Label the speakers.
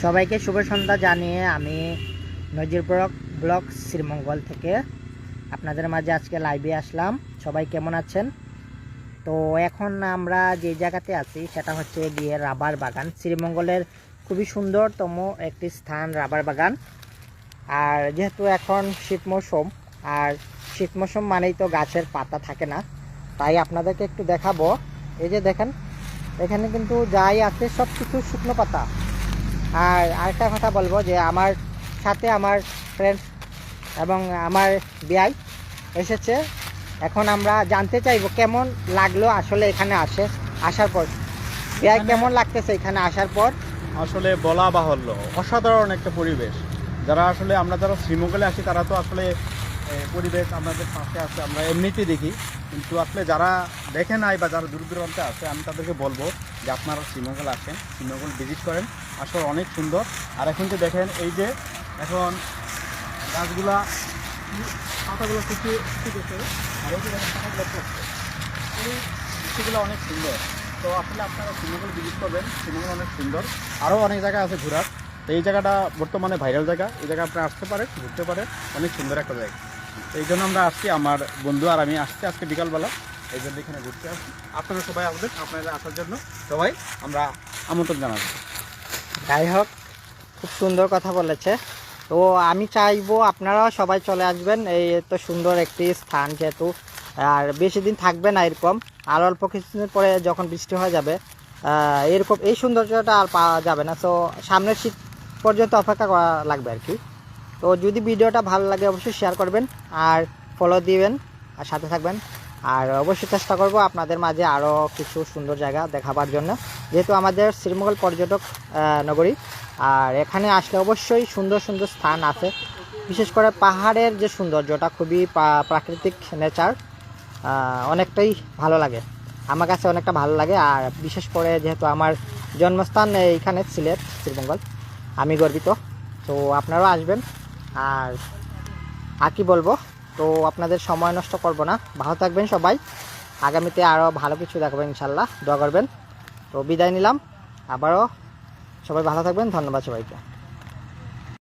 Speaker 1: সবাইকে শুভ সন্ধ্যা জানিয়ে আমি নজির ব্লগ শ্রীমঙ্গল থেকে আপনাদের মাঝে আজকে লাইভে আসলাম। সবাই কেমন আছেন? তো এখন আমরা যে জায়গাতে আছি সেটা হচ্ছে গিয়ে রাবার বাগান। শ্রীমঙ্গলের খুবই সুন্দরতম একটি স্থান রাবার বাগান। আর যেহেতু এখন শীত মৌসুম, আর শীত মৌসুম মানেই তো গাছের পাতা থাকে না, তাই আপনাদেরকে একটু দেখাবো। এই যে দেখেন, এখানে কিন্তু যাই আছে সব কিছু শুকনো পাতা। আর আরেকটা কথা বলবো যে আমার সাথে আমার ফ্রেন্ডস এবং আমার বিয়াই এসেছে। এখন আমরা জানতে চাইবো কেমন লাগলো আসলে এখানে আসার পর। বিয়াই, কেমন লাগতেছে এখানে আসার পর?
Speaker 2: আসলে বলা বাহুল্য, অসাধারণ একটা পরিবেশ। আমরা যারা শ্রীমঙ্গলে আসি তারা তো আসলে পরিবেশ আমাদের পাশে আছে, আমরা এমনিতেই দেখি। কিন্তু আসলে যারা দেখে নাই বা যারা দূর দূরান্তে আছে, আমি তাদেরকে বলবো যে আপনারা শ্রীমঙ্গল আসেন, শ্রীমঙ্গল ভিজিট করেন। আসলে অনেক সুন্দর। আর এখন যে দেখেন, এই যে এখন গাছগুলা পাতাগুলো শুকিয়ে গেছে, আর এই যে দেখেন পাতাগুলো পড়ছে, এই বিষয়গুলো অনেক সুন্দর। তো আসলে আপনারা শ্রীমঙ্গল ভিজিট করবেন, শ্রীমঙ্গল অনেক সুন্দর। আরও অনেক জায়গা আছে ঘোরার। তো এই জায়গাটা বর্তমানে ভাইরাল জায়গা, এই জায়গা আপনারা আসতে পারেন, ঘুরতে পারেন, অনেক সুন্দর একটা জায়গা। এই জন্য আমরা আসছি, আমার বন্ধু আর আমি আসছি আজকে বিকালবেলা, এই জন্য এখানে ঘুরতে আসছি। আপনারা সবাই আসবেন, আপনারা আসার জন্য সবাই আমরা আমন্ত্রণ জানাবো।
Speaker 1: যাই হোক, খুব সুন্দর কথা বলেছে। তো আমি চাইবো আপনারাও সবাই চলে আসবেন। এই এত সুন্দর একটি স্থান, যেহেতু আর বেশি দিন থাকবে না এরকম, আর অল্প কিছুদিন পরে যখন বৃষ্টি হয়ে যাবে এরকম এই সৌন্দর্যটা আর পাওয়া যাবে না। তো সামনের শীত পর্যন্ত অপেক্ষা করা লাগবে আর কি। তো যদি ভিডিওটা ভালো লাগে অবশ্যই শেয়ার করবেন আর ফলো দিবেন আর সাথে থাকবেন। আর অবশ্যই চেষ্টা করব আপনাদের মাঝে আরও কিছু সুন্দর জায়গা দেখাবার জন্য, যেহেতু আমাদের শ্রীমঙ্গল পর্যটক নগরী। আর এখানে আসলে অবশ্যই সুন্দর সুন্দর স্থান আছে, বিশেষ করে পাহাড়ের যে সৌন্দর্যটা খুবই প্রাকৃতিক নেচার, অনেকটাই ভালো লাগে আমার কাছে, অনেকটা ভালো লাগে। আর বিশেষ করে যেহেতু আমার জন্মস্থান এইখানে সিলেট, শ্রীমঙ্গল, আমি গর্বিত। তো আপনারাও আসবেন। আর কি বলবো, তো আপনাদের সময় নষ্ট করব না। ভালো থাকবেন সবাই, আগামীতে আরও ভালো কিছু দেখাবেন ইনশাল্লাহ, দোয়া করবেন। তো বিদায় নিলাম, আবারও সবাই ভালো থাকবেন। ধন্যবাদ সবাইকে।